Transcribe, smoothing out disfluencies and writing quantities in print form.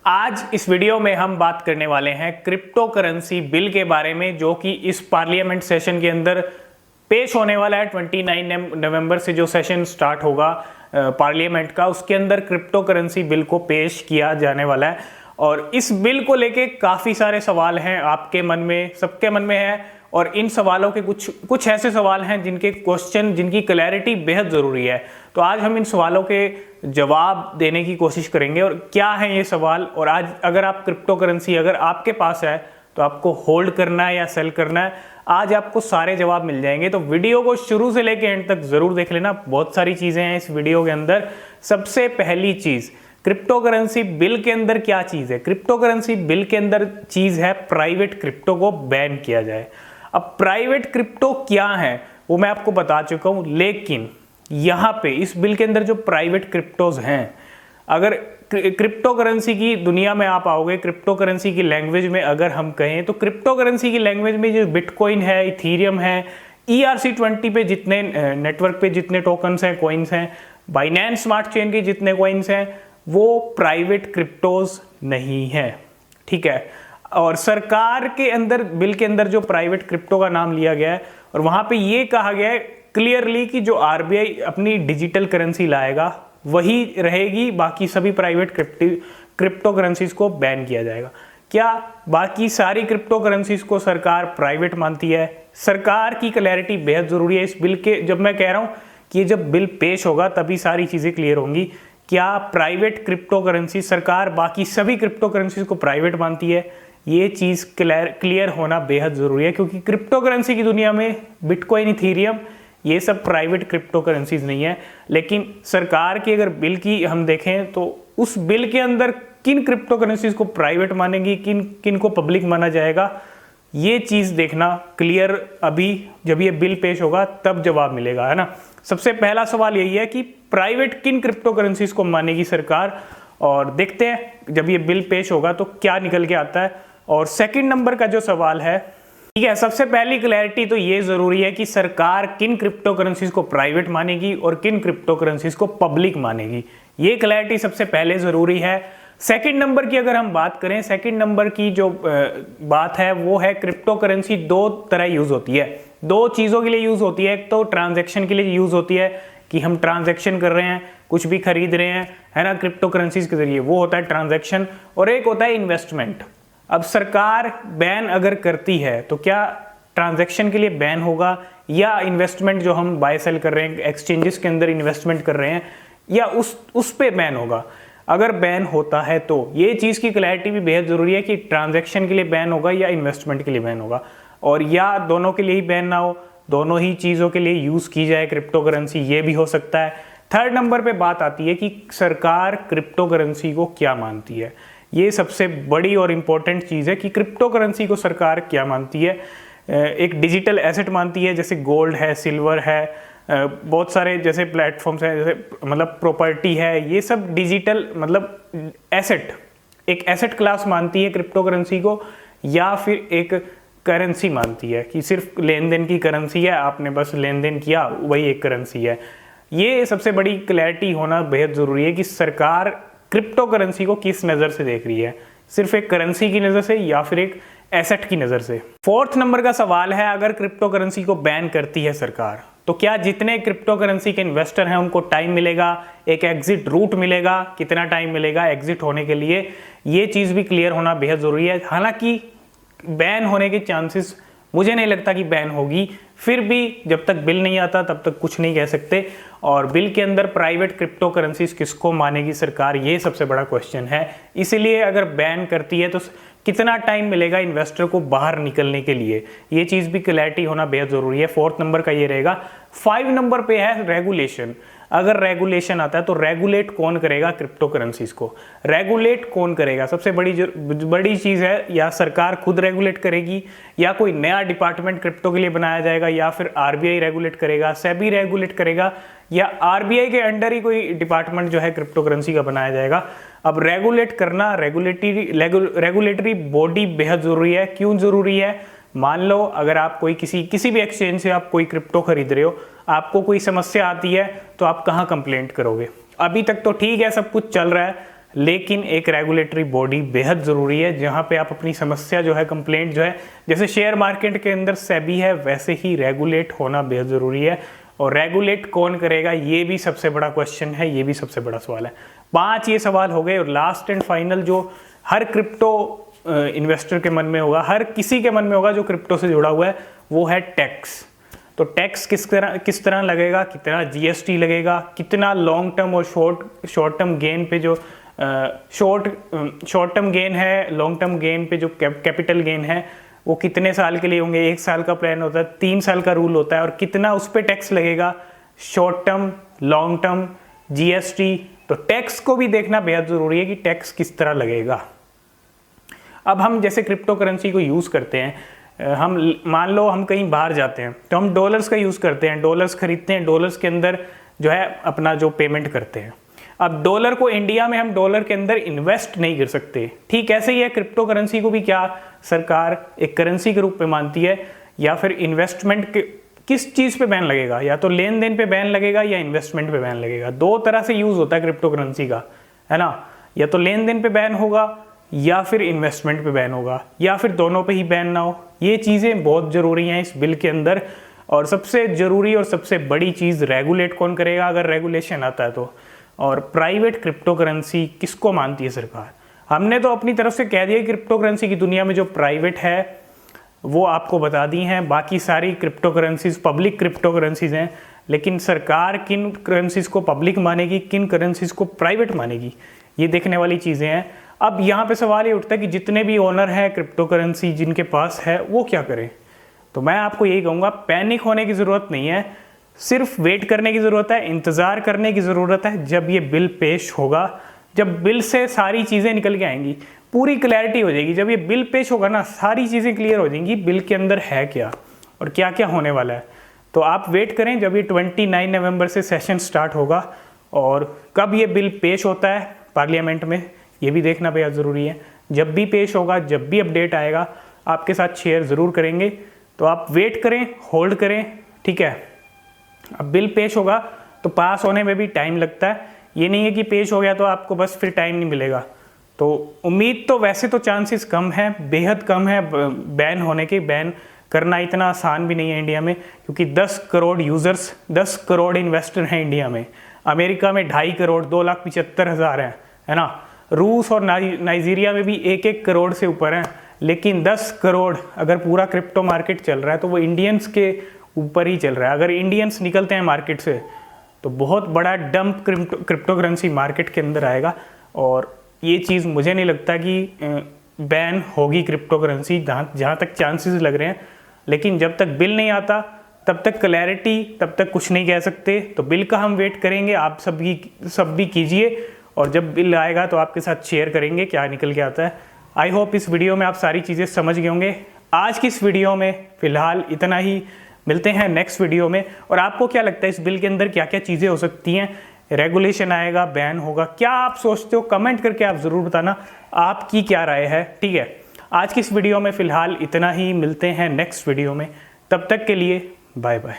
आज इस वीडियो में हम बात करने वाले हैं क्रिप्टो करेंसी बिल के बारे में, जो कि इस पार्लियामेंट सेशन के अंदर पेश होने वाला है। 29 नवंबर से जो सेशन स्टार्ट होगा पार्लियामेंट का, उसके अंदर क्रिप्टो करेंसी बिल को पेश किया जाने वाला है। और इस बिल को लेके काफ़ी सारे सवाल हैं आपके मन में, सबके मन में है। और इन सवालों के कुछ ऐसे सवाल हैं जिनकी क्लैरिटी बेहद ज़रूरी है। तो आज हम इन सवालों के जवाब देने की कोशिश करेंगे। और क्या है ये सवाल, और आज अगर आप क्रिप्टो करेंसी अगर आपके पास है तो आपको होल्ड करना है या सेल करना है, आज आपको सारे जवाब मिल जाएंगे। तो वीडियो को शुरू से लेकर एंड तक ज़रूर देख लेना, बहुत सारी चीज़ें हैं इस वीडियो के अंदर। सबसे पहली चीज़, क्रिप्टो करेंसी बिल के अंदर क्या चीज़ है? क्रिप्टो करेंसी बिल के अंदर चीज़ है प्राइवेट क्रिप्टो को बैन किया जाए। अब प्राइवेट क्रिप्टो क्या है वो मैं आपको बता चुका हूँ, लेकिन यहाँ पे इस बिल के अंदर जो प्राइवेट क्रिप्टोज हैं, अगर क्रिप्टो करेंसी की दुनिया में आप आओगे, क्रिप्टो करेंसी की लैंग्वेज में अगर हम कहें तो क्रिप्टो करेंसी की लैंग्वेज में जो बिटकॉइन है, इथीरियम है, ERC20 पे जितने नेटवर्क पे जितने टोकन्स हैं, कॉइन्स हैं, बाइनेंस स्मार्ट चेन के जितने कॉइन्स हैं, वो प्राइवेट क्रिप्टोज नहीं है। ठीक है। और सरकार के अंदर बिल के अंदर जो प्राइवेट क्रिप्टो का नाम लिया गया है, और वहां पे ये कहा गया है क्लियरली कि जो RBI अपनी डिजिटल करेंसी लाएगा वही रहेगी, बाकी सभी प्राइवेट क्रिप्टो करेंसीज को बैन किया जाएगा। क्या बाकी सारी क्रिप्टो करेंसीज को सरकार प्राइवेट मानती है? सरकार की क्लैरिटी बेहद जरूरी है इस बिल के। जब मैं कह रहा हूं कि जब बिल पेश होगा तभी सारी चीजें क्लियर होंगी। क्या प्राइवेट क्रिप्टो करेंसी, सरकार बाकी सभी क्रिप्टो करेंसीज को प्राइवेट मानती है? ये चीज़ क्लियर होना बेहद ज़रूरी है, क्योंकि क्रिप्टो करेंसी की दुनिया में बिटकॉइन, इथीरियम ये सब प्राइवेट क्रिप्टो करेंसीज नहीं है। लेकिन सरकार की अगर बिल की हम देखें तो उस बिल के अंदर किन क्रिप्टो करेंसीज को प्राइवेट मानेंगी, किन को पब्लिक माना जाएगा, ये चीज़ देखना क्लियर अभी जब ये बिल पेश होगा तब जवाब मिलेगा, है ना। सबसे पहला सवाल यही है कि प्राइवेट किन क्रिप्टो करेंसीज को मानेगी सरकार, और देखते हैं जब ये बिल पेश होगा तो क्या निकल के आता है। और सेकंड नंबर का जो सवाल है, ठीक है, सबसे पहली क्लैरिटी तो ये जरूरी है कि सरकार किन क्रिप्टो करेंसीज को प्राइवेट मानेगी और किन क्रिप्टो करेंसीज को पब्लिक मानेगी। ये क्लैरिटी सबसे पहले जरूरी है। सेकंड नंबर की अगर हम बात करें, सेकंड नंबर की जो बात है वो है क्रिप्टो करेंसी दो तरह यूज होती है, दो चीजों के लिए यूज होती है। एक तो ट्रांजैक्शन के लिए यूज होती है कि हम ट्रांजैक्शन कर रहे हैं, कुछ भी खरीद रहे हैं, है ना, क्रिप्टो करेंसीज के जरिए, वो होता है ट्रांजैक्शन। और एक होता है इन्वेस्टमेंट। अब सरकार बैन अगर करती है तो क्या ट्रांजैक्शन के लिए बैन होगा, या इन्वेस्टमेंट जो हम बाय सेल कर रहे हैं, एक्सचेंजेस के अंदर इन्वेस्टमेंट कर रहे हैं, या उस पे बैन होगा? अगर बैन होता है तो ये चीज़ की क्लैरिटी भी बेहद ज़रूरी है कि ट्रांजैक्शन के लिए बैन होगा या इन्वेस्टमेंट के लिए बैन होगा, और या दोनों के लिए ही बैन ना हो, दोनों ही चीज़ों के लिए यूज़ की जाए क्रिप्टो करेंसी, ये भी हो सकता है। थर्ड नंबर पे बात आती है कि सरकार क्रिप्टो करेंसी को क्या मानती है। ये सबसे बड़ी और इम्पोर्टेंट चीज़ है कि क्रिप्टो करेंसी को सरकार क्या मानती है। एक डिजिटल एसेट मानती है, जैसे गोल्ड है, सिल्वर है, बहुत सारे जैसे प्लेटफॉर्म्स हैं, जैसे मतलब प्रॉपर्टी है, ये सब डिजिटल मतलब एसेट, एक एसेट क्लास मानती है क्रिप्टो करेंसी को, या फिर एक करेंसी मानती है कि सिर्फ लेन देन की करेंसी है, आपने बस लेन देन किया वही एक करेंसी है। ये सबसे बड़ी क्लैरिटी होना बेहद ज़रूरी है कि सरकार क्रिप्टो करेंसी को किस नज़र से देख रही है, सिर्फ एक करेंसी की नज़र से या फिर एक एसेट की नज़र से। फोर्थ नंबर का सवाल है, अगर क्रिप्टो करेंसी को बैन करती है सरकार तो क्या जितने क्रिप्टो करेंसी के इन्वेस्टर हैं उनको टाइम मिलेगा, एक एग्जिट रूट मिलेगा, कितना टाइम मिलेगा एग्जिट होने के लिए, ये चीज़ भी क्लियर होना बेहद ज़रूरी है। हालांकि बैन होने के चांसेस मुझे नहीं लगता कि बैन होगी, फिर भी जब तक बिल नहीं आता तब तक कुछ नहीं कह सकते। और बिल के अंदर प्राइवेट क्रिप्टो करेंसीज किसको मानेगी सरकार, ये सबसे बड़ा क्वेश्चन है। इसीलिए अगर बैन करती है तो कितना टाइम मिलेगा इन्वेस्टर को बाहर निकलने के लिए, ये चीज़ भी क्लैरिटी होना बेहद ज़रूरी है। फोर्थ नंबर का ये रहेगा। 5 नंबर पे है रेगुलेशन। अगर रेगुलेशन आता है तो रेगुलेट कौन करेगा क्रिप्टो करेंसीज को, रेगुलेट कौन करेगा? सबसे बड़ी चीज़ है, या सरकार खुद रेगुलेट करेगी, या कोई नया डिपार्टमेंट क्रिप्टो के लिए बनाया जाएगा, या फिर RBI रेगुलेट करेगा, सेबी रेगुलेट करेगा, या RBI के अंडर ही कोई डिपार्टमेंट जो है क्रिप्टो करेंसी का बनाया जाएगा। अब रेगुलेट करना, रेगुलेटरी बॉडी बेहद ज़रूरी है। क्यों ज़रूरी है? मान लो अगर आप कोई किसी भी एक्सचेंज से आप कोई क्रिप्टो खरीद रहे हो, आपको कोई समस्या आती है तो आप कहाँ कंप्लेंट करोगे? अभी तक तो ठीक है, सब कुछ चल रहा है, लेकिन एक रेगुलेटरी बॉडी बेहद ज़रूरी है, जहाँ पे आप अपनी समस्या जो है, कंप्लेंट जो है, जैसे शेयर मार्केट के अंदर सेबी है वैसे ही रेगुलेट होना बेहद ज़रूरी है। और रेगुलेट कौन करेगा, ये भी सबसे बड़ा क्वेश्चन है, ये भी सबसे बड़ा सवाल है। 5 ये सवाल हो गए। और लास्ट एंड फाइनल जो हर क्रिप्टो इन्वेस्टर के मन में होगा, हर किसी के मन में होगा जो क्रिप्टो से जुड़ा हुआ है, वो है टैक्स। तो टैक्स किस तरह लगेगा, कितना जीएसटी लगेगा, कितना लॉन्ग टर्म और शॉर्ट टर्म गेन पे जो शॉर्ट टर्म गेन है, लॉन्ग टर्म गेन पे जो कैपिटल गेन है वो कितने साल के लिए होंगे। 1 साल का प्लान होता है, 3 साल का रूल होता है, और कितना उस पर टैक्स लगेगा, short term, long term, GST. तो टैक्स को भी देखना बेहद ज़रूरी है कि टैक्स किस तरह लगेगा। अब हम जैसे क्रिप्टो करेंसी को यूज़ करते हैं, हम मान लो हम कहीं बाहर जाते हैं तो हम डॉलर्स का यूज़ करते हैं, डॉलर्स खरीदते हैं, डॉलर्स के अंदर जो है अपना जो पेमेंट करते हैं। अब डॉलर को इंडिया में हम डॉलर के अंदर इन्वेस्ट नहीं कर सकते। ठीक ऐसे ही है, क्रिप्टो करेंसी को भी क्या सरकार एक करेंसी के रूप में मानती है, या फिर इन्वेस्टमेंट के किस चीज़ पे बैन लगेगा, या तो लेन देन पे बैन लगेगा या इन्वेस्टमेंट पे बैन लगेगा। 2 तरह से यूज़ होता है क्रिप्टो करेंसी का, है ना, या तो लेन देन पे बैन होगा या फिर इन्वेस्टमेंट पे बैन होगा, या फिर दोनों पे ही बैन ना हो। ये चीज़ें बहुत ज़रूरी हैं इस बिल के अंदर। और सबसे ज़रूरी और सबसे बड़ी चीज़, रेगुलेट कौन करेगा अगर रेगुलेशन आता है तो। और प्राइवेट क्रिप्टो करेंसी किसको मानती है सरकार। हमने तो अपनी तरफ से कह दिया क्रिप्टो करेंसी की दुनिया में जो प्राइवेट है वो आपको बता दी हैं, बाकी सारी crypto currencies public crypto currencies हैं। लेकिन सरकार किन करेंसीज को पब्लिक मानेगी, किन करेंसीज को प्राइवेट मानेगी, ये देखने वाली चीज़ें हैं। अब यहाँ पे सवाल ये उठता है कि जितने भी ओनर हैं क्रिप्टो करेंसी जिनके पास है वो क्या करें। तो मैं आपको यही कहूँगा, पैनिक होने की ज़रूरत नहीं है, सिर्फ वेट करने की ज़रूरत है, इंतज़ार करने की ज़रूरत है। जब ये बिल पेश होगा, जब बिल से सारी चीज़ें निकल के आएंगी, पूरी क्लैरिटी हो जाएगी। जब ये बिल पेश होगा ना, सारी चीज़ें क्लियर हो जाएंगी, बिल के अंदर है क्या और क्या क्या होने वाला है। तो आप वेट करें, जब ये 29 नवंबर से सेशन स्टार्ट होगा और कब ये बिल पेश होता है पार्लियामेंट में, ये भी देखना बेहद ज़रूरी है। जब भी पेश होगा, जब भी अपडेट आएगा, आपके साथ शेयर ज़रूर करेंगे। तो आप वेट करें, होल्ड करें, ठीक है। अब बिल पेश होगा तो पास होने में भी टाइम लगता है, ये नहीं है कि पेश हो गया तो आपको बस फिर टाइम नहीं मिलेगा। तो उम्मीद तो वैसे तो चांसेस कम है, बेहद कम है बैन होने के। बैन करना इतना आसान भी नहीं है इंडिया में, क्योंकि 10 करोड़ यूज़र्स, 10 करोड़ इन्वेस्टर हैं इंडिया में। अमेरिका में 2.5 करोड़, 2,75,000 हैं, है ना। रूस और नाइजीरिया में भी 1-1 करोड़ से ऊपर हैं। लेकिन 10 करोड़ अगर पूरा क्रिप्टो मार्केट चल रहा है तो वो इंडियंस के ऊपर ही चल रहा है। अगर इंडियंस निकलते हैं मार्केट से तो बहुत बड़ा डंप क्रिप्टो करेंसी मार्केट के अंदर आएगा। और ये चीज़ मुझे नहीं लगता कि बैन होगी क्रिप्टो करेंसी, जहाँ तक चांसेस लग रहे हैं। लेकिन जब तक बिल नहीं आता तब तक क्लैरिटी, तब तक कुछ नहीं कह सकते। तो बिल का हम वेट करेंगे, आप सब भी कीजिए, और जब बिल आएगा तो आपके साथ शेयर करेंगे क्या निकल के आता है। आई होप इस वीडियो में आप सारी चीज़ें समझ गए होंगे। आज की इस वीडियो में फ़िलहाल इतना ही, मिलते हैं नेक्स्ट वीडियो में। और आपको क्या लगता है इस बिल के अंदर क्या क्या चीज़ें हो सकती हैं, रेगुलेशन आएगा, बैन होगा, क्या आप सोचते हो, कमेंट करके आप ज़रूर बताना आपकी क्या राय है, ठीक है। आज की इस वीडियो में फ़िलहाल इतना ही, मिलते हैं नेक्स्ट वीडियो में, तब तक के लिए बाय बाय।